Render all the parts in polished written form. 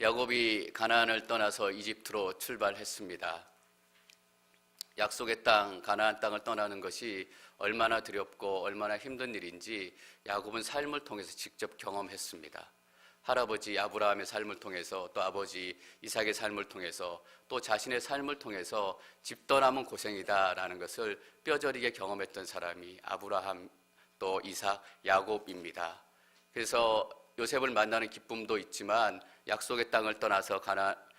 야곱이 가나안을 떠나서 이집트로 출발했습니다. 약속의 땅, 가나안 땅을 떠나는 것이 얼마나 두렵고 얼마나 힘든 일인지 야곱은 삶을 통해서 직접 경험했습니다. 할아버지 아브라함의 삶을 통해서, 또 아버지 이삭의 삶을 통해서, 또 자신의 삶을 통해서 집 떠나면 고생이다라는 것을 뼈저리게 경험했던 사람이 아브라함, 또 이삭, 야곱입니다. 그래서 요셉을 만나는 기쁨도 있지만 약속의 땅을 떠나서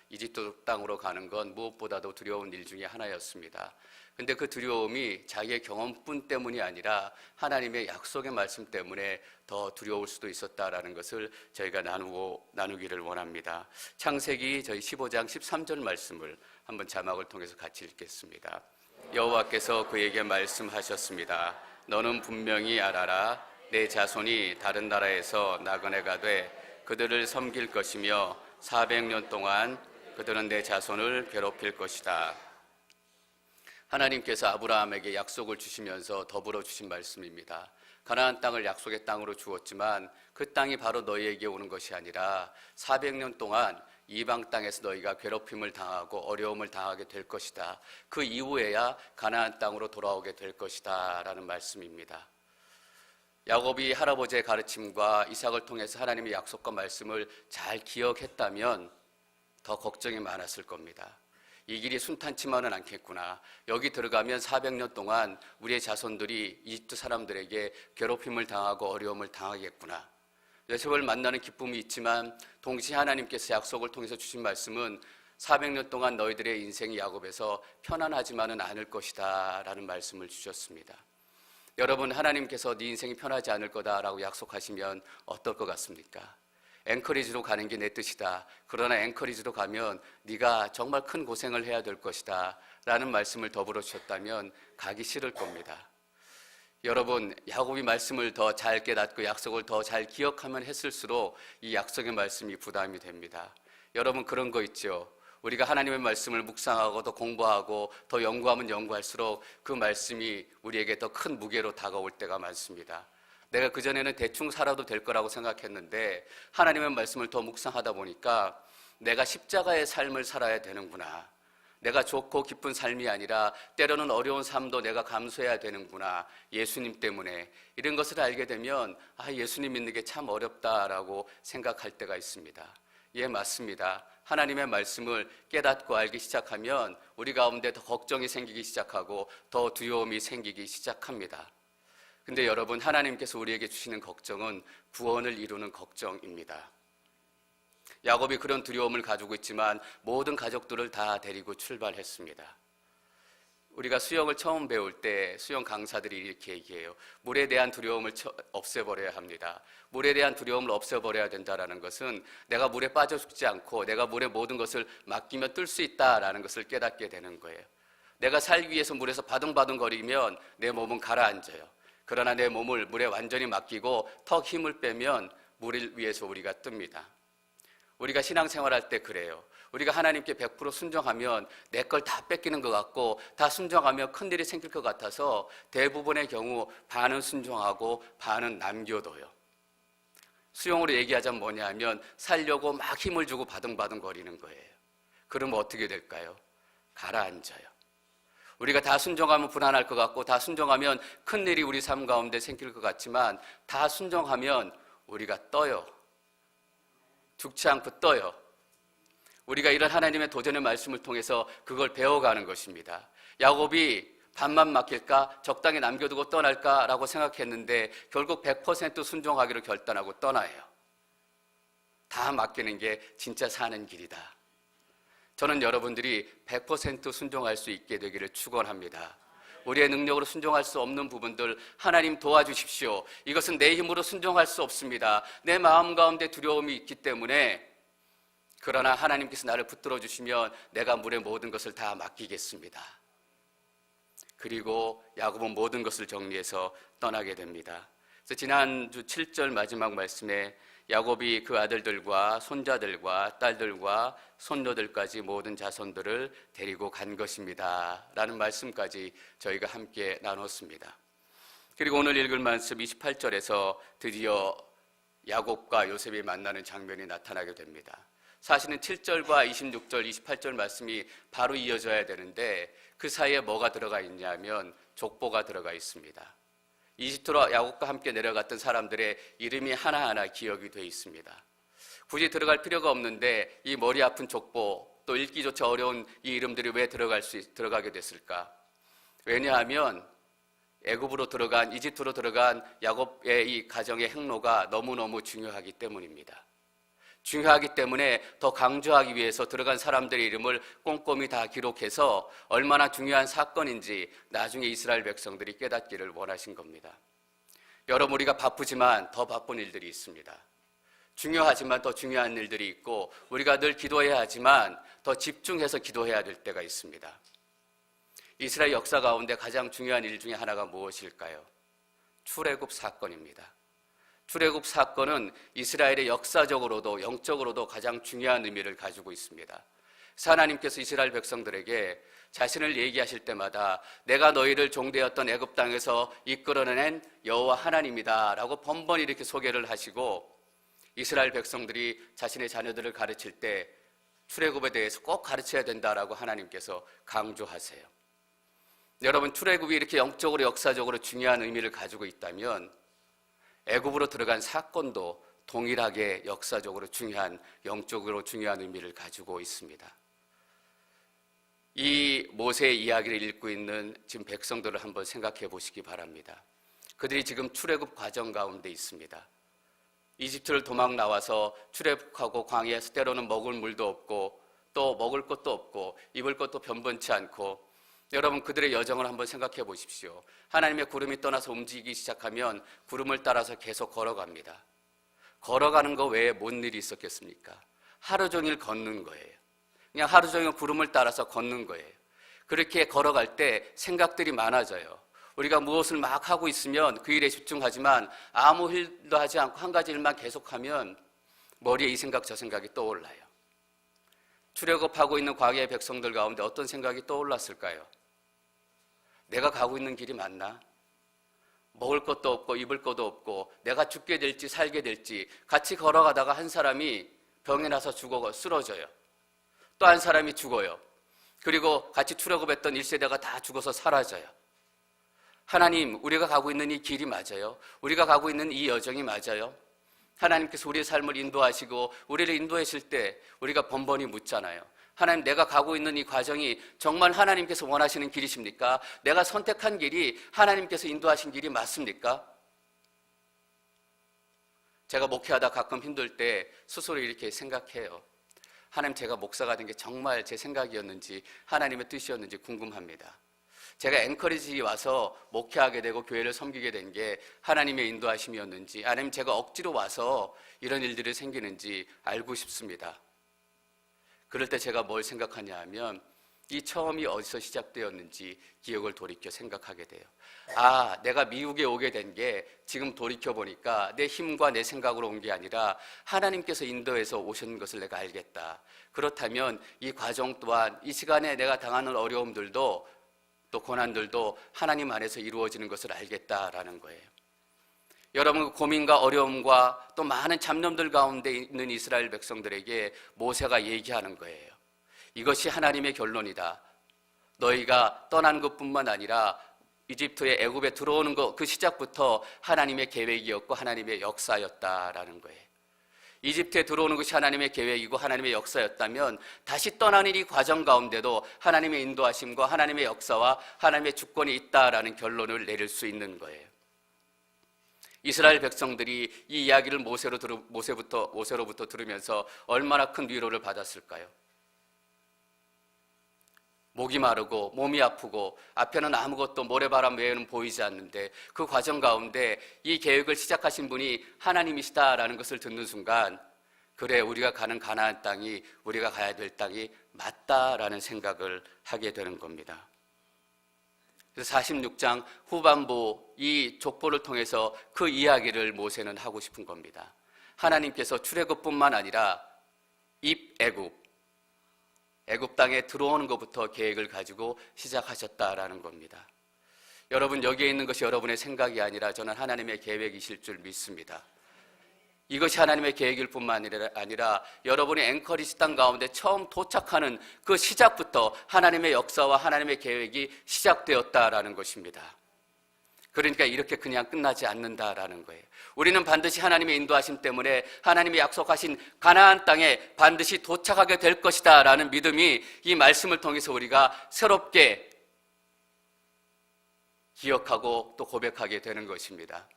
이집트 땅으로 가는 건 무엇보다도 두려운 일 중에 하나였습니다. 근데 그 두려움이 자기의 경험뿐 때문이 아니라 하나님의 약속의 말씀 때문에 더 두려울 수도 있었다라는 것을 저희가 나누기를 원합니다. 창세기 저희 15장 13절 말씀을 한번 자막을 통해서 같이 읽겠습니다. 여호와께서 그에게 말씀하셨습니다. 너는 분명히 알아라. 내 자손이 다른 나라에서 나그네가 돼 그들을 섬길 것이며 400년 동안 그들은 내 자손을 괴롭힐 것이다. 하나님께서 아브라함에게 약속을 주시면서 더불어 주신 말씀입니다. 가나안 땅을 약속의 땅으로 주었지만 그 땅이 바로 너희에게 오는 것이 아니라 400년 동안 이방 땅에서 너희가 괴롭힘을 당하고 어려움을 당하게 될 것이다. 그 이후에야 가나안 땅으로 돌아오게 될 것이다 라는 말씀입니다. 야곱이 할아버지의 가르침과 이삭을 통해서 하나님의 약속과 말씀을 잘 기억했다면 더 걱정이 많았을 겁니다. 이 길이 순탄치만은 않겠구나. 여기 들어가면 400년 동안 우리의 자손들이 이집트 사람들에게 괴롭힘을 당하고 어려움을 당하겠구나. 요셉을 만나는 기쁨이 있지만 동시에 하나님께서 약속을 통해서 주신 말씀은 400년 동안 너희들의 인생이 야곱에서 편안하지만은 않을 것이다 라는 말씀을 주셨습니다. 여러분, 하나님께서 네 인생이 편하지 않을 거다라고 약속하시면 어떨 것 같습니까? 앵커리지로 가는 게 내 뜻이다. 그러나 앵커리지로 가면 네가 정말 큰 고생을 해야 될 것이다 라는 말씀을 더불어 주셨다면 가기 싫을 겁니다. 여러분, 야곱이 말씀을 더 잘 깨닫고 약속을 더 잘 기억하면 했을수록 이 약속의 말씀이 부담이 됩니다. 여러분, 그런 거 있죠. 우리가 하나님의 말씀을 묵상하고 더 공부하고 더 연구하면 연구할수록 그 말씀이 우리에게 더 큰 무게로 다가올 때가 많습니다. 내가 그전에는 대충 살아도 될 거라고 생각했는데 하나님의 말씀을 더 묵상하다 보니까 내가 십자가의 삶을 살아야 되는구나. 내가 좋고 기쁜 삶이 아니라 때로는 어려운 삶도 내가 감수해야 되는구나. 예수님 때문에. 이런 것을 알게 되면 예수님 믿는 게 참 어렵다라고 생각할 때가 있습니다. 예, 맞습니다. 하나님의 말씀을 깨닫고 알기 시작하면 우리 가운데 더 걱정이 생기기 시작하고 더 두려움이 생기기 시작합니다. 근데 여러분, 하나님께서 우리에게 주시는 걱정은 구원을 이루는 걱정입니다. 야곱이 그런 두려움을 가지고 있지만 모든 가족들을 다 데리고 출발했습니다. 우리가 수영을 처음 배울 때 수영 강사들이 이렇게 얘기해요. 물에 대한 두려움을 없애버려야 합니다. 물에 대한 두려움을 없애버려야 된다는 것은 내가 물에 빠져 죽지 않고 내가 물에 모든 것을 맡기며 뜰 수 있다라는 것을 깨닫게 되는 거예요. 내가 살기 위해서 물에서 바둥바둥거리면 내 몸은 가라앉아요. 그러나 내 몸을 물에 완전히 맡기고 턱 힘을 빼면 물 위에서 우리가 뜹니다. 우리가 신앙생활할 때 그래요. 우리가 하나님께 100% 순종하면 내 걸 다 뺏기는 것 같고 다 순종하면 큰일이 생길 것 같아서 대부분의 경우 반은 순종하고 반은 남겨둬요. 수용으로 얘기하자면 뭐냐 하면 살려고 막 힘을 주고 바둥바둥거리는 거예요. 그러면 어떻게 될까요? 가라앉아요. 우리가 다 순종하면 불안할 것 같고 다 순종하면 큰일이 우리 삶 가운데 생길 것 같지만 다 순종하면 우리가 떠요. 죽지 않고 떠요. 우리가 이런 하나님의 도전의 말씀을 통해서 그걸 배워가는 것입니다. 야곱이 반만 맡길까? 적당히 남겨두고 떠날까라고 생각했는데 결국 100% 순종하기로 결단하고 떠나요. 다 맡기는 게 진짜 사는 길이다. 저는 여러분들이 100% 순종할 수 있게 되기를 축원합니다. 우리의 능력으로 순종할 수 없는 부분들 하나님 도와주십시오. 이것은 내 힘으로 순종할 수 없습니다. 내 마음 가운데 두려움이 있기 때문에. 그러나 하나님께서 나를 붙들어 주시면 내가 물의 모든 것을 다 맡기겠습니다. 그리고 야곱은 모든 것을 정리해서 떠나게 됩니다. 그래서 지난주 7절 마지막 말씀에 야곱이 그 아들들과 손자들과 딸들과 손녀들까지 모든 자손들을 데리고 간 것입니다 라는 말씀까지 저희가 함께 나눴습니다. 그리고 오늘 읽을 말씀 28절에서 드디어 야곱과 요셉이 만나는 장면이 나타나게 됩니다. 사실은 7절과 26절, 28절 말씀이 바로 이어져야 되는데 그 사이에 뭐가 들어가 있냐면 족보가 들어가 있습니다. 이집트로 야곱과 함께 내려갔던 사람들의 이름이 하나하나 기억이 되어 있습니다. 굳이 들어갈 필요가 없는데 이 머리 아픈 족보, 또 읽기조차 어려운 이 이름들이 왜 들어가게 됐을까? 왜냐하면 이집트로 들어간 야곱의 이 가정의 행로가 너무너무 중요하기 때문입니다. 중요하기 때문에 더 강조하기 위해서 들어간 사람들의 이름을 꼼꼼히 다 기록해서 얼마나 중요한 사건인지 나중에 이스라엘 백성들이 깨닫기를 원하신 겁니다. 여러분, 우리가 바쁘지만 더 바쁜 일들이 있습니다. 중요하지만 더 중요한 일들이 있고 우리가 늘 기도해야 하지만 더 집중해서 기도해야 될 때가 있습니다. 이스라엘 역사 가운데 가장 중요한 일 중에 하나가 무엇일까요? 출애굽 사건입니다. 출애굽 사건은 이스라엘의 역사적으로도 영적으로도 가장 중요한 의미를 가지고 있습니다. 하나님께서 이스라엘 백성들에게 자신을 얘기하실 때마다 내가 너희를 종되었던 애굽 땅에서 이끌어낸 여호와 하나님이다 라고 번번이 이렇게 소개를 하시고 이스라엘 백성들이 자신의 자녀들을 가르칠 때 출애굽에 대해서 꼭 가르쳐야 된다라고 하나님께서 강조하세요. 여러분, 출애굽이 이렇게 영적으로 역사적으로 중요한 의미를 가지고 있다면 애굽으로 들어간 사건도 동일하게 역사적으로 중요한, 영적으로 중요한 의미를 가지고 있습니다. 이 모세의 이야기를 읽고 있는 지금 백성들을 한번 생각해 보시기 바랍니다. 그들이 지금 출애굽 과정 가운데 있습니다. 이집트를 도망 나와서 출애굽하고 광야에서 때로는 먹을 물도 없고 또 먹을 것도 없고 입을 것도 변변치 않고, 여러분 그들의 여정을 한번 생각해 보십시오. 하나님의 구름이 떠나서 움직이기 시작하면 구름을 따라서 계속 걸어갑니다. 걸어가는 거 외에 뭔 일이 있었겠습니까? 하루 종일 걷는 거예요. 그냥 하루 종일 구름을 따라서 걷는 거예요. 그렇게 걸어갈 때 생각들이 많아져요. 우리가 무엇을 막 하고 있으면 그 일에 집중하지만 아무 일도 하지 않고 한 가지 일만 계속하면 머리에 이 생각 저 생각이 떠올라요. 출애굽하고 있는 광야의 백성들 가운데 어떤 생각이 떠올랐을까요? 내가 가고 있는 길이 맞나? 먹을 것도 없고 입을 것도 없고 내가 죽게 될지 살게 될지, 같이 걸어가다가 한 사람이 병이 나서 쓰러져요. 또 한 사람이 죽어요. 그리고 같이 출애굽했던 1세대가 다 죽어서 사라져요. 하나님, 우리가 가고 있는 이 길이 맞아요? 우리가 가고 있는 이 여정이 맞아요? 하나님께서 우리의 삶을 인도하시고 우리를 인도하실 때 우리가 번번이 묻잖아요. 하나님, 내가 가고 있는 이 과정이 정말 하나님께서 원하시는 길이십니까? 내가 선택한 길이 하나님께서 인도하신 길이 맞습니까? 제가 목회하다 가끔 힘들 때 스스로 이렇게 생각해요. 하나님, 제가 목사가 된 게 정말 제 생각이었는지 하나님의 뜻이었는지 궁금합니다. 제가 앵커리지 와서 목회하게 되고 교회를 섬기게 된 게 하나님의 인도하심이었는지, 아니면 제가 억지로 와서 이런 일들이 생기는지 알고 싶습니다. 그럴 때 제가 뭘 생각하냐 하면 이 처음이 어디서 시작되었는지 기억을 돌이켜 생각하게 돼요. 내가 미국에 오게 된 게 지금 돌이켜보니까 내 힘과 내 생각으로 온 게 아니라 하나님께서 인도해서 오신 것을 내가 알겠다. 그렇다면 이 과정 또한 이 시간에 내가 당하는 어려움들도 또 고난들도 하나님 안에서 이루어지는 것을 알겠다라는 거예요. 여러분, 그 고민과 어려움과 또 많은 잡념들 가운데 있는 이스라엘 백성들에게 모세가 얘기하는 거예요. 이것이 하나님의 결론이다. 너희가 떠난 것뿐만 아니라 이집트의 애굽에 들어오는 것, 그 시작부터 하나님의 계획이었고 하나님의 역사였다라는 거예요. 이집트에 들어오는 것이 하나님의 계획이고 하나님의 역사였다면 다시 떠나는 이 과정 가운데도 하나님의 인도하심과 하나님의 역사와 하나님의 주권이 있다라는 결론을 내릴 수 있는 거예요. 이스라엘 백성들이 이 이야기를 모세로부터 들으면서 얼마나 큰 위로를 받았을까요? 목이 마르고 몸이 아프고 앞에는 아무것도 모래바람 외에는 보이지 않는데 그 과정 가운데 이 계획을 시작하신 분이 하나님이시다라는 것을 듣는 순간, 그래, 우리가 가는 가나안 땅이, 우리가 가야 될 땅이 맞다라는 생각을 하게 되는 겁니다. 그래서 46장 후반부 이 족보를 통해서 그 이야기를 모세는 하고 싶은 겁니다. 하나님께서 출애굽뿐만 아니라 애굽 땅에 들어오는 것부터 계획을 가지고 시작하셨다라는 겁니다. 여러분, 여기에 있는 것이 여러분의 생각이 아니라 저는 하나님의 계획이실 줄 믿습니다. 이것이 하나님의 계획일 뿐만 아니라 여러분이 앵커리지 땅 가운데 처음 도착하는 그 시작부터 하나님의 역사와 하나님의 계획이 시작되었다라는 것입니다. 그러니까 이렇게 그냥 끝나지 않는다라는 거예요. 우리는 반드시 하나님의 인도하심 때문에 하나님이 약속하신 가나안 땅에 반드시 도착하게 될 것이다 라는 믿음이 이 말씀을 통해서 우리가 새롭게 기억하고 또 고백하게 되는 것입니다.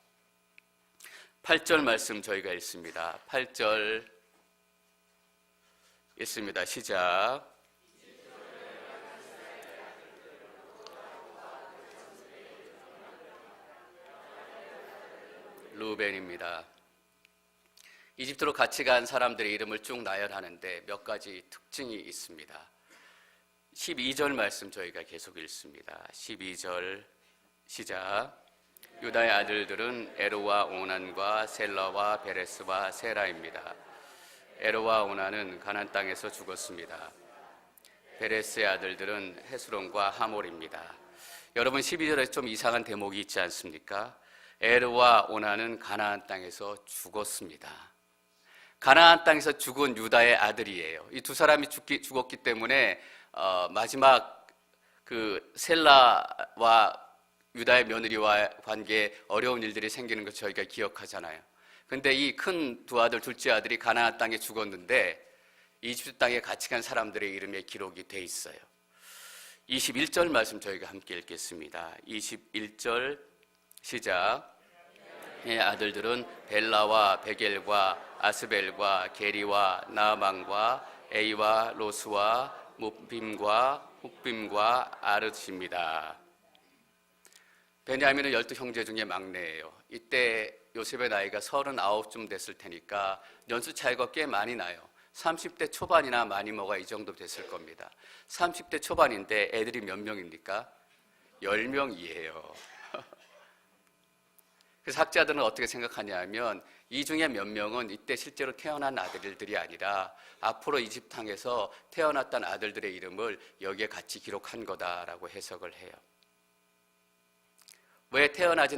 8절 말씀 저희가 읽습니다. 8절 읽습니다. 시작. 루벤입니다. 이집트로 같이 간 사람들의 이름을 쭉 나열하는데 몇 가지 특징이 있습니다. 12절 말씀 저희가 계속 읽습니다. 12절 시작. 유다의 아들들은 에로와 오난과 셀라와 베레스와 세라입니다. 에로와 오난은 가나안 땅에서 죽었습니다. 베레스의 아들들은 헤스론과 하몰입니다. 여러분 12절에 좀 이상한 대목이 있지 않습니까? 에르와 오난은 가나안 땅에서 죽었습니다. 가나안 땅에서 죽은 유다의 아들이에요. 이 두 사람이 죽었기 때문에 마지막 그 셀라와 유다의 며느리와 관계에 어려운 일들이 생기는 것 저희가 기억하잖아요. 근데 이 큰 두 아들, 둘째 아들이 가나안 땅에 죽었는데 이집트 땅에 같이 간 사람들의 이름에 기록이 돼 있어요. 21절 말씀 저희가 함께 읽겠습니다. 21절 시작. 의 아들들은 벨라와 베겔과 아스벨과 게리와 나아만과 에이와 로스와 무빔과 훅빔과 아르치입니다. 베냐민은 12형제 중에 막내예요. 이때 요셉의 나이가 39쯤 됐을 테니까 연수 차이가 꽤 많이 나요. 30대 초반이나 많이 먹어 이 정도 됐을 겁니다. 30대 초반인데 애들이 몇 명입니까? 10명이에요. 그래서 학자들은 어떻게 생각하냐면 이 중에 몇 명은 이때 실제로 태어난 아들들이 아니라 앞으로 이집트 땅에서 태어났던 아들들의 이름을 여기에 같이 기록한 거다라고 해석을 해요. 왜 태어나지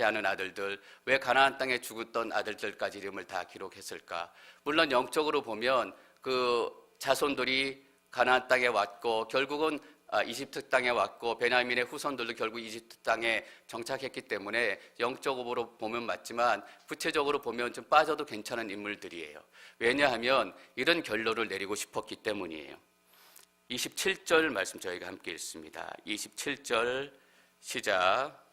않은 아들들, 왜 가나안 땅에 죽었던 아들들까지 이름을 다 기록했을까? 물론 영적으로 보면 그 자손들이 가나안 땅에 왔고 결국은 이집트 땅에 왔고 베냐민의 후손들도 결국 이집트 땅에 정착했기 때문에 영적으로 보면 맞지만 구체적으로 보면 좀 빠져도 괜찮은 인물들이에요. 왜냐하면 이런 결론을 내리고 싶었기 때문이에요. 27절 말씀 저희가 함께 읽습니다. 27절 시작.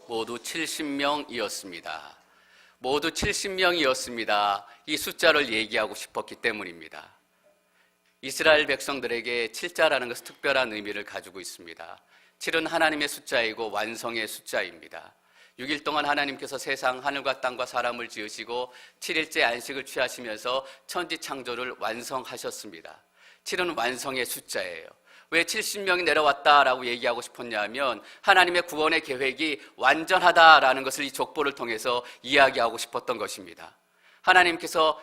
모두 70명이었습니다. 모두 70명이었습니다. 이 숫자를 얘기하고 싶었기 때문입니다. 이스라엘 백성들에게 7자라는 것은 특별한 의미를 가지고 있습니다. 7은 하나님의 숫자이고 완성의 숫자입니다. 6일 동안 하나님께서 세상 하늘과 땅과 사람을 지으시고 7일째 안식을 취하시면서 천지 창조를 완성하셨습니다. 7은 완성의 숫자예요. 왜 70명이 내려왔다라고 얘기하고 싶었냐면 하나님의 구원의 계획이 완전하다라는 것을 이 족보를 통해서 이야기하고 싶었던 것입니다. 하나님께서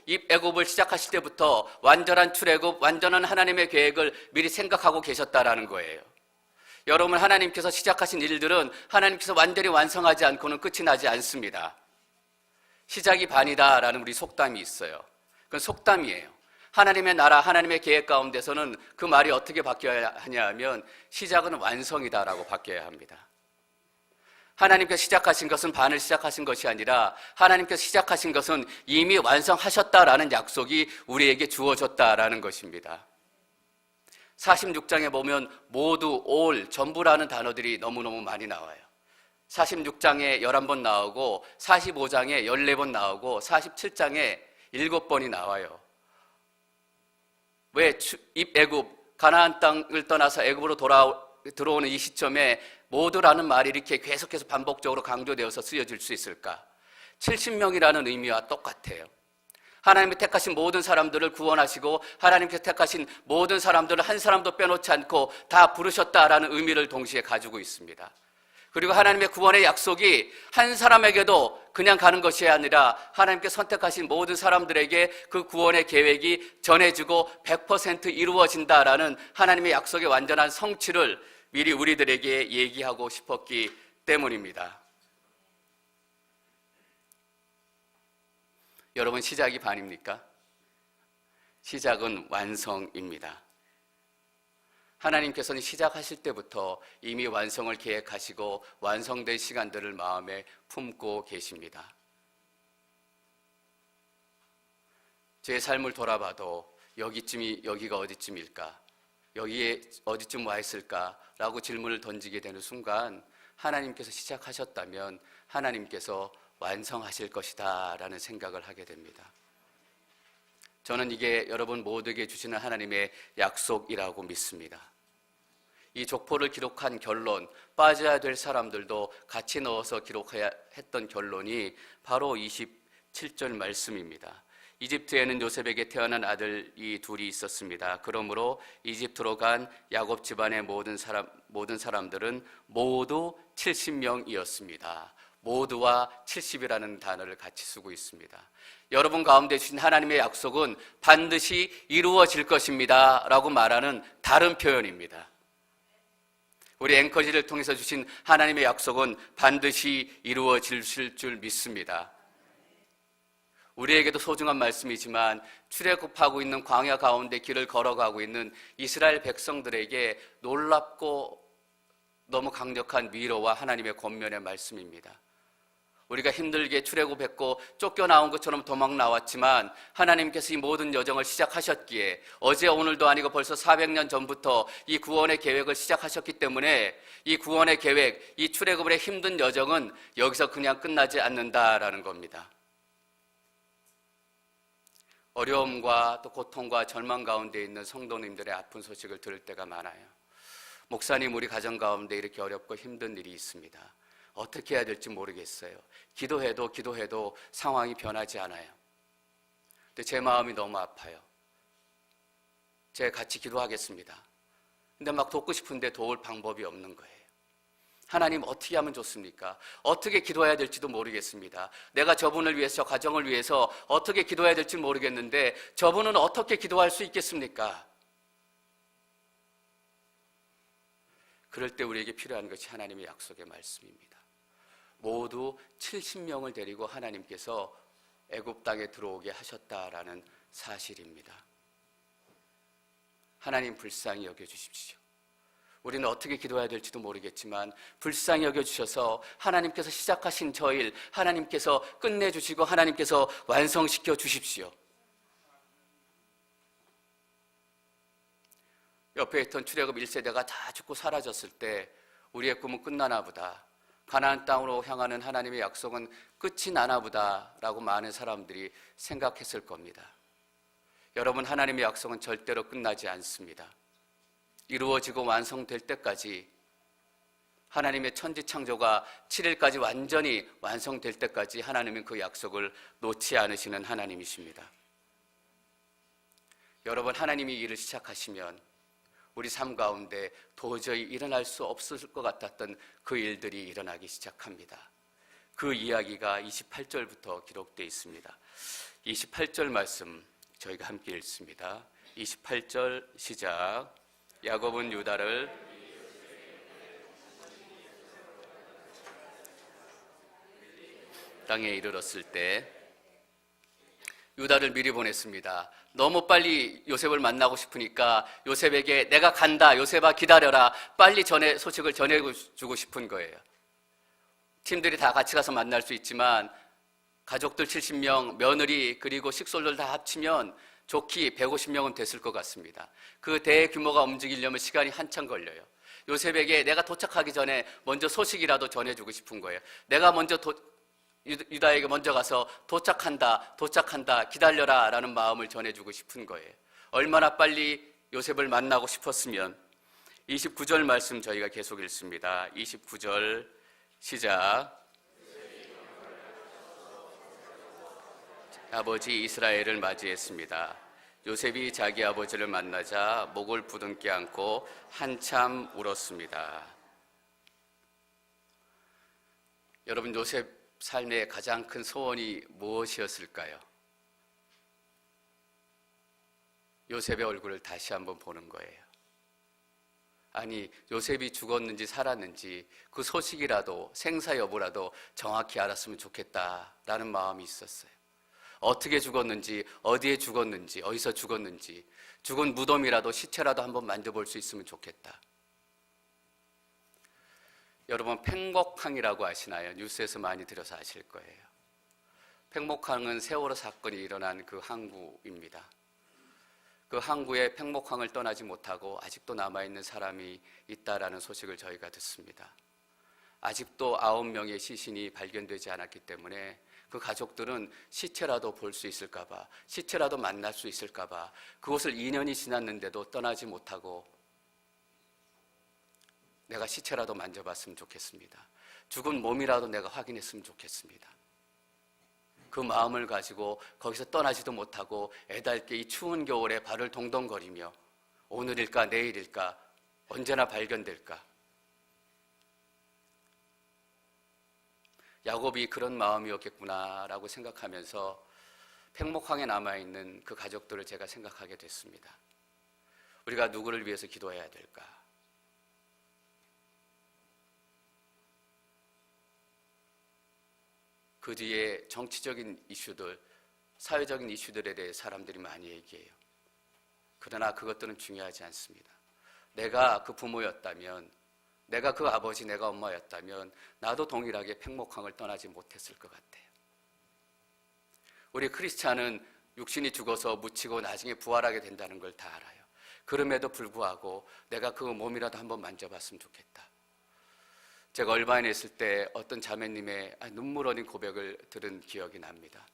입애굽을 시작하실 때부터 완전한 출애굽, 완전한 하나님의 계획을 미리 생각하고 계셨다라는 거예요. 여러분, 하나님께서 시작하신 일들은 하나님께서 완전히 완성하지 않고는 끝이 나지 않습니다. 시작이 반이다라는 우리 속담이 있어요. 그건 속담이에요. 하나님의 나라, 하나님의 계획 가운데서는 그 말이 어떻게 바뀌어야 하냐면 시작은 완성이다라고 바뀌어야 합니다. 하나님께서 시작하신 것은 반을 시작하신 것이 아니라 하나님께서 시작하신 것은 이미 완성하셨다라는 약속이 우리에게 주어졌다라는 것입니다. 46장에 보면 모두, 올, 전부라는 단어들이 너무너무 많이 나와요. 46장에 11번 나오고 45장에 14번 나오고 47장에 7번이 나와요. 왜 입애굽, 가나안 땅을 떠나서 애굽으로 들어오는 이 시점에 모두라는 말이 이렇게 계속해서 반복적으로 강조되어서 쓰여질 수 있을까? 70명이라는 의미와 똑같아요. 하나님이 택하신 모든 사람들을 구원하시고 하나님께서 택하신 모든 사람들을 한 사람도 빼놓지 않고 다 부르셨다라는 의미를 동시에 가지고 있습니다. 그리고 하나님의 구원의 약속이 한 사람에게도 그냥 가는 것이 아니라 하나님께 선택하신 모든 사람들에게 그 구원의 계획이 전해지고 100% 이루어진다라는 하나님의 약속의 완전한 성취를 미리 우리들에게 얘기하고 싶었기 때문입니다. 여러분, 시작이 반입니까? 시작은 완성입니다. 하나님께서는 시작하실 때부터 이미 완성을 계획하시고 완성된 시간들을 마음에 품고 계십니다. 제 삶을 돌아봐도 여기가 어디쯤일까? 여기에 어디쯤 와 있을까라고 질문을 던지게 되는 순간 하나님께서 시작하셨다면 하나님께서 완성하실 것이다 라는 생각을 하게 됩니다. 저는 이게 여러분 모두에게 주시는 하나님의 약속이라고 믿습니다. 이 족보를 기록한 결론, 빠져야 될 사람들도 같이 넣어서 기록해야 했던 결론이 바로 27절 말씀입니다. 이집트에는 요셉에게 태어난 아들이 둘이 있었습니다. 그러므로 이집트로 간 야곱 집안의 모든 사람들은 모두 70명이었습니다. 모두와 70이라는 단어를 같이 쓰고 있습니다. 여러분 가운데 주신 하나님의 약속은 반드시 이루어질 것입니다 라고 말하는 다른 표현입니다. 우리 앵커지를 통해서 주신 하나님의 약속은 반드시 이루어질 줄 믿습니다. 우리에게도 소중한 말씀이지만 출애굽하고 있는 광야 가운데 길을 걸어가고 있는 이스라엘 백성들에게 놀랍고 너무 강력한 위로와 하나님의 권면의 말씀입니다. 우리가 힘들게 출애굽했고 쫓겨나온 것처럼 도망 나왔지만 하나님께서 이 모든 여정을 시작하셨기에 어제 오늘도 아니고 벌써 400년 전부터 이 구원의 계획을 시작하셨기 때문에 이 구원의 계획, 이 출애굽의 힘든 여정은 여기서 그냥 끝나지 않는다라는 겁니다. 어려움과 또 고통과 절망 가운데 있는 성도님들의 아픈 소식을 들을 때가 많아요. 목사님, 우리 가정 가운데 이렇게 어렵고 힘든 일이 있습니다. 어떻게 해야 될지 모르겠어요. 기도해도 상황이 변하지 않아요. 근데 제 마음이 너무 아파요. 제가 같이 기도하겠습니다. 근데 막 돕고 싶은데 도울 방법이 없는 거예요. 하나님, 어떻게 하면 좋습니까? 어떻게 기도해야 될지도 모르겠습니다. 내가 저분을 위해서, 저 가정을 위해서 어떻게 기도해야 될지 모르겠는데 저분은 어떻게 기도할 수 있겠습니까? 그럴 때 우리에게 필요한 것이 하나님의 약속의 말씀입니다. 모두 70명을 데리고 하나님께서 애굽 땅에 들어오게 하셨다라는 사실입니다. 하나님 불쌍히 여겨주십시오. 우리는 어떻게 기도해야 될지도 모르겠지만 불쌍히 여겨주셔서 하나님께서 시작하신 저 일 하나님께서 끝내주시고 하나님께서 완성시켜 주십시오. 옆에 있던 출애굽 1세대가 다 죽고 사라졌을 때 우리의 꿈은 끝나나 보다, 가나안 땅으로 향하는 하나님의 약속은 끝이 나나 보다라고 많은 사람들이 생각했을 겁니다. 여러분, 하나님의 약속은 절대로 끝나지 않습니다. 이루어지고 완성될 때까지, 하나님의 천지창조가 7일까지 완전히 완성될 때까지 하나님은 그 약속을 놓지 않으시는 하나님이십니다. 여러분, 하나님이 일을 시작하시면 우리 삶 가운데 도저히 일어날 수 없을 것 같았던 그 일들이 일어나기 시작합니다. 그 이야기가 28절부터 기록되어 있습니다. 28절 말씀 저희가 함께 읽습니다. 28절 시작. 야곱은 유다를 땅에 이르렀을 때 유다를 미리 보냈습니다. 너무 빨리 요셉을 만나고 싶으니까 요셉에게 내가 간다, 요셉아 기다려라, 빨리 소식을 전해주고 싶은 거예요. 팀들이 다 같이 가서 만날 수 있지만 가족들 70명, 며느리 그리고 식솔들 다 합치면 좋게 150명은 됐을 것 같습니다. 그 대규모가 움직이려면 시간이 한참 걸려요. 요셉에게 내가 도착하기 전에 먼저 소식이라도 전해주고 싶은 거예요. 내가 먼저 유다에게 먼저 가서 도착한다, 기다려라 라는 마음을 전해주고 싶은 거예요. 얼마나 빨리 요셉을 만나고 싶었으면. 29절 말씀 저희가 계속 읽습니다. 29절 시작. 아버지 이스라엘을 맞이했습니다. 요셉이 자기 아버지를 만나자 목을 부둥켜 안고 한참 울었습니다. 여러분, 요셉 삶의 가장 큰 소원이 무엇이었을까요? 요셉의 얼굴을 다시 한번 보는 거예요. 아니, 요셉이 죽었는지 살았는지 그 소식이라도, 생사 여부라도 정확히 알았으면 좋겠다라는 마음이 있었어요. 어떻게 죽었는지, 어디에 죽었는지, 어디서 죽었는지, 죽은 무덤이라도, 시체라도 한번 만져볼 수 있으면 좋겠다. 여러분, 팽목항이라고 아시나요? 뉴스에서 많이 들어서 아실 거예요. 팽목항은 세월호 사건이 일어난 그 항구입니다. 그 항구에 팽목항을 떠나지 못하고 아직도 남아있는 사람이 있다라는 소식을 저희가 듣습니다. 아직도 9명의 시신이 발견되지 않았기 때문에 그 가족들은 시체라도 볼 수 있을까 봐, 시체라도 만날 수 있을까 봐 그곳을 2년이 지났는데도 떠나지 못하고 내가 시체라도 만져봤으면 좋겠습니다. 죽은 몸이라도 내가 확인했으면 좋겠습니다. 그 마음을 가지고 거기서 떠나지도 못하고 애달게 이 추운 겨울에 발을 동동거리며 오늘일까 내일일까 언제나 발견될까. 야곱이 그런 마음이었겠구나라고 생각하면서 팽목항에 남아있는 그 가족들을 제가 생각하게 됐습니다. 우리가 누구를 위해서 기도해야 될까? 그 뒤에 정치적인 이슈들, 사회적인 이슈들에 대해 사람들이 많이 얘기해요. 그러나 그것들은 중요하지 않습니다. 내가 그 부모였다면, 내가 그 아버지, 내가 엄마였다면 나도 동일하게 팽목항을 떠나지 못했을 것 같아요. 우리 크리스찬은 육신이 죽어서 묻히고 나중에 부활하게 된다는 걸 다 알아요. 그럼에도 불구하고 내가 그 몸이라도 한번 만져봤으면 좋겠다. 제가 얼바인에 있을 때 어떤 자매님의 눈물 어린 고백을 들은 기억이 납니다.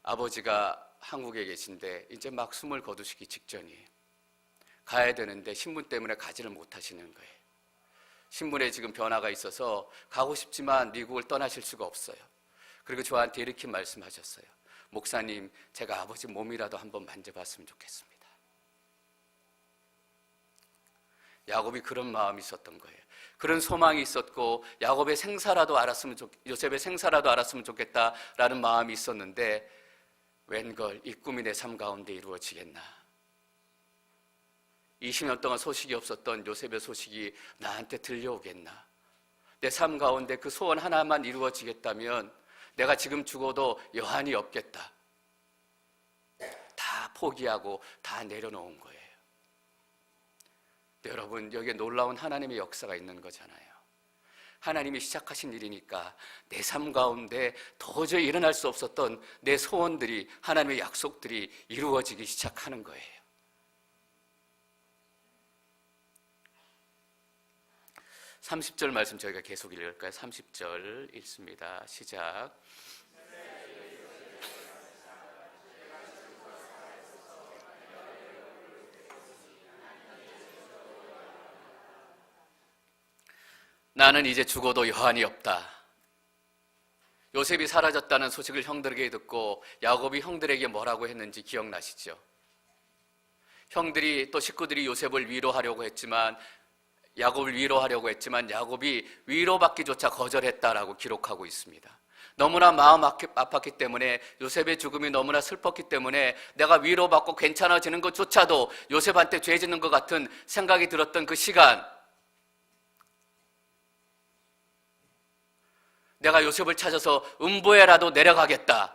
아버지가 한국에 계신데 이제 막 숨을 거두시기 직전이에요. 가야 되는데 신분 때문에 가지를 못하시는 거예요. 신분에 지금 변화가 있어서 가고 싶지만 미국을 떠나실 수가 없어요. 그리고 저한테 이렇게 말씀하셨어요. 목사님, 제가 아버지 몸이라도 한번 만져봤으면 좋겠습니다. 야곱이 그런 마음이 있었던 거예요. 그런 소망이 있었고 야곱의 생사라도 알았으면 요셉의 생사라도 알았으면 좋겠다라는 마음이 있었는데 웬걸 이 꿈이 내 삶 가운데 이루어지겠나. 20년 동안 소식이 없었던 요셉의 소식이 나한테 들려오겠나. 내 삶 가운데 그 소원 하나만 이루어지겠다면 내가 지금 죽어도 여한이 없겠다. 다 포기하고 다 내려놓은 거예요. 여러분, 여기에 놀라운 하나님의 역사가 있는 거잖아요. 하나님이 시작하신 일이니까 내 삶 가운데 도저히 일어날 수 없었던 내 소원들이, 하나님의 약속들이 이루어지기 시작하는 거예요. (30절) 말씀 저희가 계속 읽을까요? 30절 읽습니다. 시작. 나는 이제 죽어도 여한이 없다. 요셉이 사라졌다는 소식을 형들에게 듣고 야곱이 형들에게 뭐라고 했는지 기억나시죠? 형들이 또 식구들이 요셉을 위로하려고 했지만, 야곱을 위로하려고 했지만 야곱이 위로받기조차 거절했다라고 기록하고 있습니다. 너무나 마음 아팠기 때문에, 요셉의 죽음이 너무나 슬펐기 때문에 내가 위로받고 괜찮아지는 것조차도 요셉한테 죄 짓는 것 같은 생각이 들었던 그 시간, 내가 요셉을 찾아서 음부에라도 내려가겠다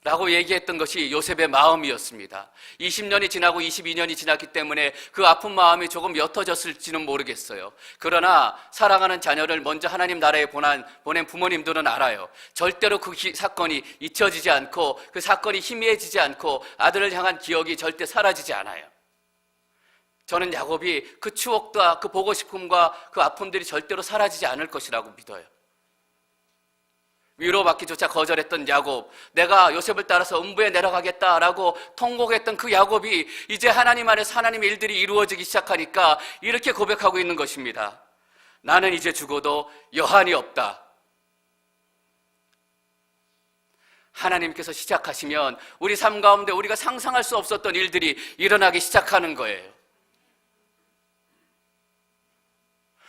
라고 얘기했던 것이 요셉의 마음이었습니다. 20년이 지나고 22년이 지났기 때문에 그 아픈 마음이 조금 옅어졌을지는 모르겠어요. 그러나 사랑하는 자녀를 먼저 하나님 나라에 보낸 부모님들은 알아요. 절대로 그 사건이 잊혀지지 않고 그 사건이 희미해지지 않고 아들을 향한 기억이 절대 사라지지 않아요. 저는 야곱이 그 추억과 그 보고 싶음과 그 아픔들이 절대로 사라지지 않을 것이라고 믿어요. 위로받기조차 거절했던 야곱, 내가 요셉을 따라서 음부에 내려가겠다라고 통곡했던 그 야곱이 이제 하나님 안에서 하나님의 일들이 이루어지기 시작하니까 이렇게 고백하고 있는 것입니다. 나는 이제 죽어도 여한이 없다. 하나님께서 시작하시면 우리 삶 가운데 우리가 상상할 수 없었던 일들이 일어나기 시작하는 거예요.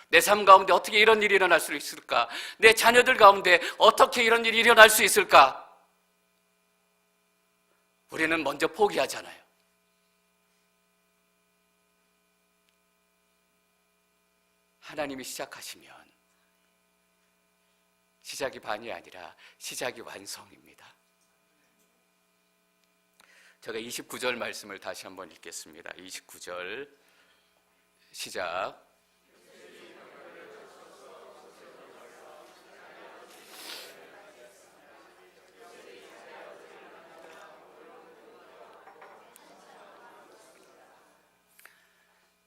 내 삶 가운데 어떻게 이런 일이 일어날 수 있을까? 내 자녀들 가운데 어떻게 이런 일이 일어날 수 있을까? 우리는 먼저 포기하잖아요. 하나님이 시작하시면 시작이 반이 아니라 시작이 완성입니다. 제가 29절 말씀을 다시 한번 읽겠습니다. 29절 시작.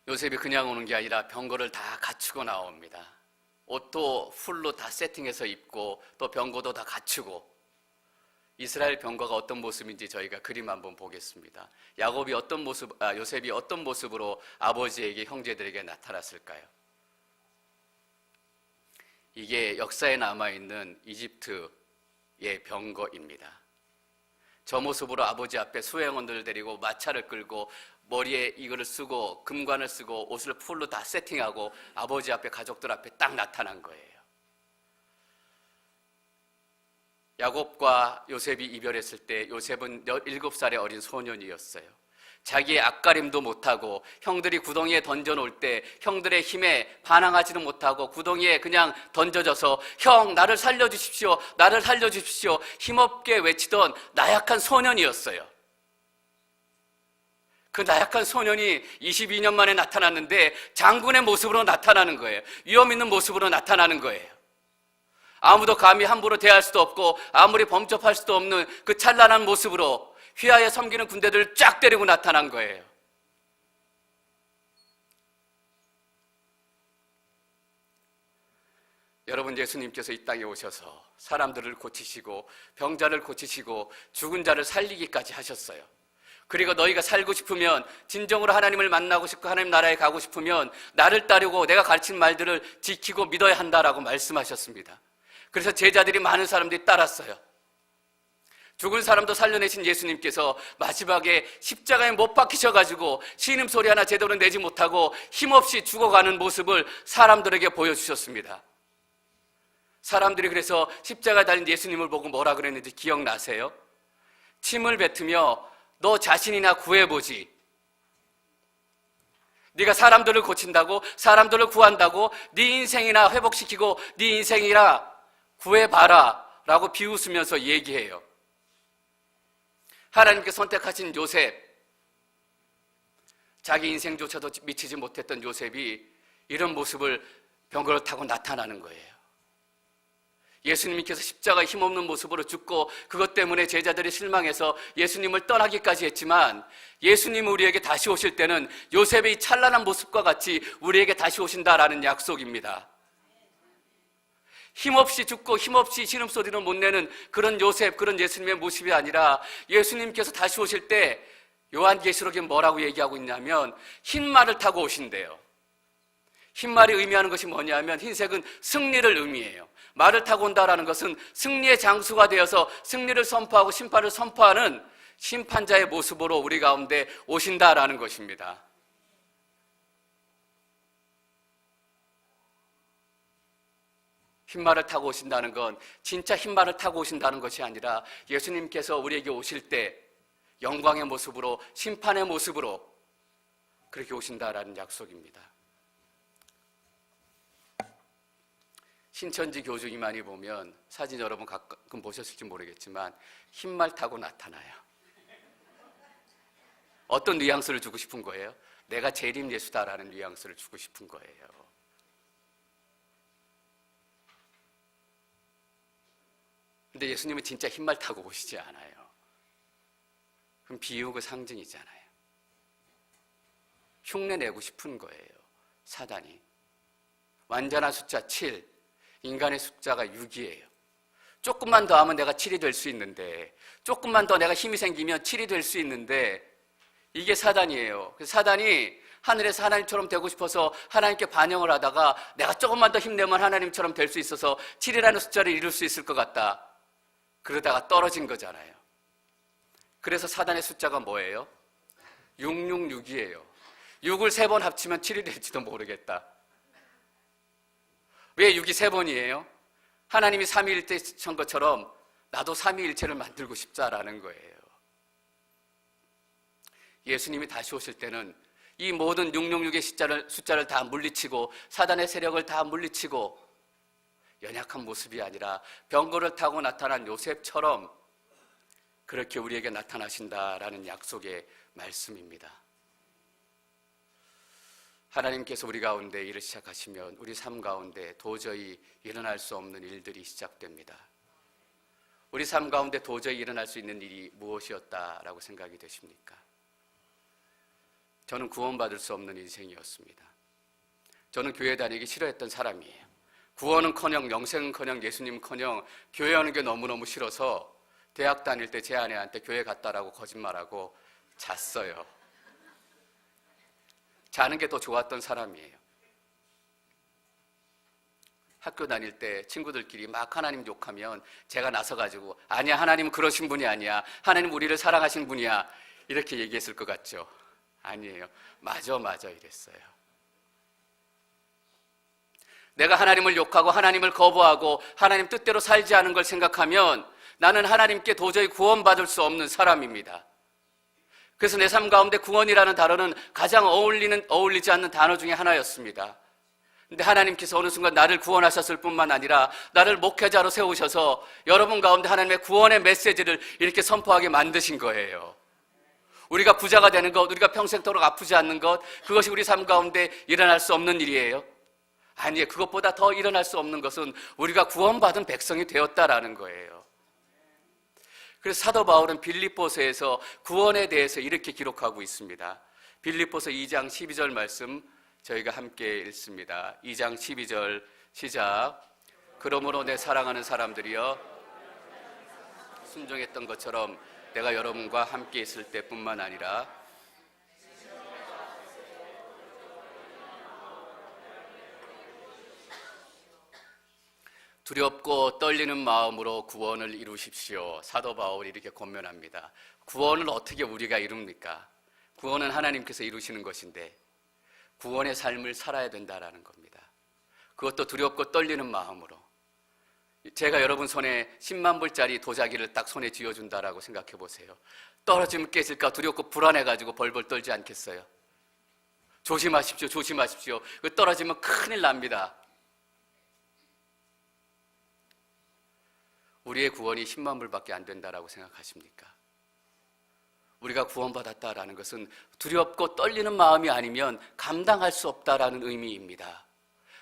요셉이 그냥 오는 게 아니라 병거를 다 갖추고 나옵니다. 옷도 풀로 다 세팅해서 입고 또 병거도 다 갖추고. 이스라엘 병거가 어떤 모습인지 저희가 그림 한번 보겠습니다. 요셉이 어떤 모습으로 아버지에게, 형제들에게 나타났을까요? 이게 역사에 남아있는 이집트의 병거입니다. 저 모습으로 아버지 앞에 수행원들을 데리고 마차를 끌고 머리에 이거를 쓰고 금관을 쓰고 옷을 풀로 다 세팅하고 아버지 앞에, 가족들 앞에 딱 나타난 거예요. 야곱과 요셉이 이별했을 때 요셉은 17살의 어린 소년이었어요. 자기의 앞가림도 못하고 형들이 구덩이에 던져놓을 때 형들의 힘에 반항하지는 못하고 구덩이에 그냥 던져져서 형 나를 살려주십시오, 나를 살려주십시오 힘없게 외치던 나약한 소년이었어요. 그 나약한 소년이 22년 만에 나타났는데 장군의 모습으로 나타나는 거예요. 위험 있는 모습으로 나타나는 거예요. 아무도 감히 함부로 대할 수도 없고 아무리 범접할 수도 없는 그 찬란한 모습으로 휘하에 섬기는 군대들을 쫙 때리고 나타난 거예요. 여러분, 예수님께서 이 땅에 오셔서 사람들을 고치시고 병자를 고치시고 죽은 자를 살리기까지 하셨어요. 그리고 너희가 살고 싶으면, 진정으로 하나님을 만나고 싶고 하나님 나라에 가고 싶으면 나를 따르고 내가 가르친 말들을 지키고 믿어야 한다라고 말씀하셨습니다. 그래서 제자들이, 많은 사람들이 따랐어요. 죽은 사람도 살려내신 예수님께서 마지막에 십자가에 못 박히셔가지고 신음소리 하나 제대로 내지 못하고 힘없이 죽어가는 모습을 사람들에게 보여주셨습니다. 사람들이 그래서 십자가에 달린 예수님을 보고 뭐라 그랬는지 기억나세요? 침을 뱉으며 너 자신이나 구해보지. 네가 사람들을 고친다고, 사람들을 구한다고, 네 인생이나 회복시키고 네 인생이나 구해봐라 라고 비웃으면서 얘기해요. 하나님께 선택하신 요셉, 자기 인생조차도 미치지 못했던 요셉이 이런 모습을 병거를 타고 나타나는 거예요. 예수님께서 십자가에 힘없는 모습으로 죽고 그것 때문에 제자들이 실망해서 예수님을 떠나기까지 했지만, 예수님이 우리에게 다시 오실 때는 요셉의 찬란한 모습과 같이 우리에게 다시 오신다라는 약속입니다. 힘없이 죽고 힘없이 신음소리를 못 내는 그런 요셉, 그런 예수님의 모습이 아니라 예수님께서 다시 오실 때 요한계시록에 뭐라고 얘기하고 있냐면 흰 말을 타고 오신대요. 흰 말이 의미하는 것이 뭐냐면 흰색은 승리를 의미해요. 말을 타고 온다라는 것은 승리의 장수가 되어서 승리를 선포하고 심판을 선포하는 심판자의 모습으로 우리 가운데 오신다라는 것입니다. 흰말을 타고 오신다는 건 진짜 흰말을 타고 오신다는 것이 아니라 예수님께서 우리에게 오실 때 영광의 모습으로, 심판의 모습으로 그렇게 오신다라는 약속입니다. 신천지 교주님 많이 보면, 사진 여러분 가끔 보셨을지 모르겠지만 흰말 타고 나타나요. 어떤 뉘앙스를 주고 싶은 거예요? 내가 재림 예수다라는 뉘앙스를 주고 싶은 거예요. 근데 예수님은 진짜 흰말 타고 오시지 않아요. 그럼 비유고 상징이잖아요. 흉내내고 싶은 거예요, 사단이. 완전한 숫자 7, 인간의 숫자가 6이에요. 조금만 더 하면 내가 7이 될 수 있는데, 조금만 더 내가 힘이 생기면 7이 될 수 있는데, 이게 사단이에요. 그래서 사단이 하늘에서 하나님처럼 되고 싶어서 하나님께 반영을 하다가 내가 조금만 더 힘내면 하나님처럼 될 수 있어서 7이라는 숫자를 이룰 수 있을 것 같다. 그러다가 떨어진 거잖아요. 그래서 사단의 숫자가 뭐예요? 666이에요. 6을 3번 합치면 7이 될지도 모르겠다. 왜 6이 3번이에요? 하나님이 삼위일체신 것처럼 나도 삼위일체를 만들고 싶다라는 거예요. 예수님이 다시 오실 때는 이 모든 666의 숫자를 다 물리치고 사단의 세력을 다 물리치고 연약한 모습이 아니라 병거를 타고 나타난 요셉처럼 그렇게 우리에게 나타나신다라는 약속의 말씀입니다. 하나님께서 우리 가운데 일을 시작하시면 우리 삶 가운데 도저히 일어날 수 없는 일들이 시작됩니다. 우리 삶 가운데 도저히 일어날 수 있는 일이 무엇이었다라고 생각이 되십니까? 저는 구원받을 수 없는 인생이었습니다. 저는 교회 다니기 싫어했던 사람이에요. 구원은커녕 영생은커녕 예수님은커녕 교회 오는 게 너무너무 싫어서 대학 다닐 때 제 아내한테 교회 갔다라고 거짓말하고 잤어요. 자는 게 더 좋았던 사람이에요. 학교 다닐 때 친구들끼리 막 하나님 욕하면 제가 나서가지고 아니야, 하나님은 그러신 분이 아니야, 하나님 우리를 사랑하신 분이야, 이렇게 얘기했을 것 같죠? 아니에요. 맞아 이랬어요. 내가 하나님을 욕하고 하나님을 거부하고 하나님 뜻대로 살지 않은 걸 생각하면 나는 하나님께 도저히 구원받을 수 없는 사람입니다. 그래서 내 삶 가운데 구원이라는 단어는 가장 어울리지 않는 단어 중에 하나였습니다. 근데 하나님께서 어느 순간 나를 구원하셨을 뿐만 아니라 나를 목회자로 세우셔서 여러분 가운데 하나님의 구원의 메시지를 이렇게 선포하게 만드신 거예요. 우리가 부자가 되는 것, 우리가 평생토록 아프지 않는 것, 그것이 우리 삶 가운데 일어날 수 없는 일이에요. 아니에요. 그것보다 더 일어날 수 없는 것은 우리가 구원받은 백성이 되었다라는 거예요. 그래서 사도 바울은 빌립보서에서 구원에 대해서 이렇게 기록하고 있습니다. 빌립보서 2장 12절 말씀 저희가 함께 읽습니다. 2장 12절 시작. 그러므로 내 사랑하는 사람들이여, 순종했던 것처럼 내가 여러분과 함께 있을 때뿐만 아니라 두렵고 떨리는 마음으로 구원을 이루십시오. 사도 바울이 이렇게 권면합니다. 구원을 어떻게 우리가 이룹니까? 구원은 하나님께서 이루시는 것인데 구원의 삶을 살아야 된다라는 겁니다. 그것도 두렵고 떨리는 마음으로. 제가 여러분 손에 10만 불짜리 도자기를 딱 손에 쥐어준다라고 생각해 보세요. 떨어지면 깨질까 두렵고 불안해가지고 벌벌 떨지 않겠어요? 조심하십시오. 조심하십시오. 떨어지면 큰일 납니다. 우리의 구원이 10만 불밖에 안 된다라고 생각하십니까? 우리가 구원받았다라는 것은 두렵고 떨리는 마음이 아니면 감당할 수 없다라는 의미입니다.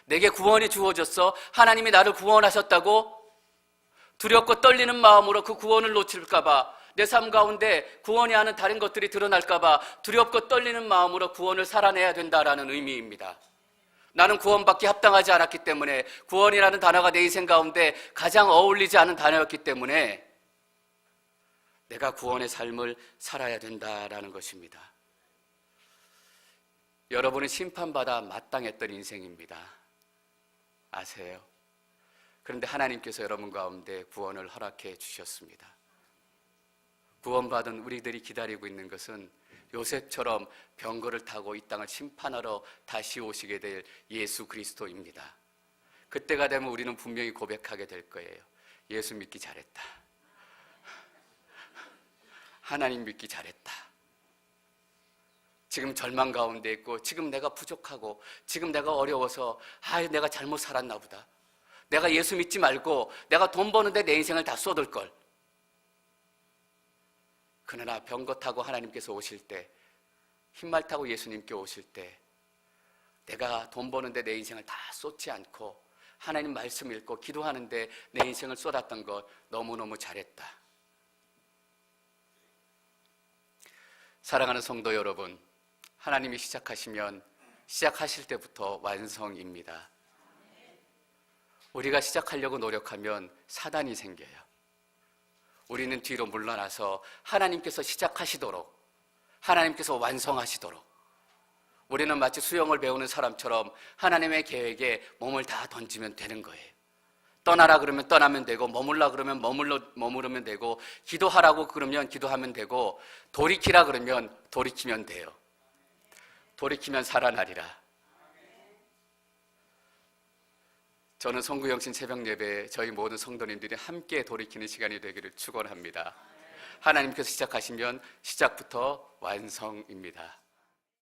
내게 구원이 주어졌어. 하나님이 나를 구원하셨다고 두렵고 떨리는 마음으로 그 구원을 놓칠까 봐, 내 삶 가운데 구원이 아닌 다른 것들이 드러날까 봐 두렵고 떨리는 마음으로 구원을 살아내야 된다라는 의미입니다. 나는 구원받기 합당하지 않았기 때문에, 구원이라는 단어가 내 인생 가운데 가장 어울리지 않은 단어였기 때문에 내가 구원의 삶을 살아야 된다라는 것입니다. 여러분은 심판받아 마땅했던 인생입니다. 아세요? 그런데 하나님께서 여러분 가운데 구원을 허락해 주셨습니다. 구원받은 우리들이 기다리고 있는 것은 요셉처럼 병거를 타고 이 땅을 심판하러 다시 오시게 될 예수 그리스도입니다. 그때가 되면 우리는 분명히 고백하게 될 거예요. 예수 믿기 잘했다. 하나님 믿기 잘했다. 지금 절망 가운데 있고, 지금 내가 부족하고, 지금 내가 어려워서 내가 잘못 살았나 보다. 내가 예수 믿지 말고 내가 돈 버는데 내 인생을 다 쏟을 걸. 그러나 병거 타고 하나님께서 오실 때, 흰말 타고 예수님께 오실 때 내가 돈 버는데 내 인생을 다 쏟지 않고 하나님 말씀 읽고 기도하는데 내 인생을 쏟았던 것 너무너무 잘했다. 사랑하는 성도 여러분, 하나님이 시작하시면 시작하실 때부터 완성입니다. 우리가 시작하려고 노력하면 사단이 생겨요. 우리는 뒤로 물러나서 하나님께서 시작하시도록, 하나님께서 완성하시도록, 우리는 마치 수영을 배우는 사람처럼 하나님의 계획에 몸을 다 던지면 되는 거예요. 떠나라 그러면 떠나면 되고, 머물라 그러면 머무르면 되고, 기도하라고 그러면 기도하면 되고, 돌이키라 그러면 돌이키면 돼요. 돌이키면 살아나리라. 저는 송구영신 새벽 예배에 저희 모든 성도님들이 함께 돌이키는 시간이 되기를 축원합니다. 하나님께서 시작하시면 시작부터 완성입니다.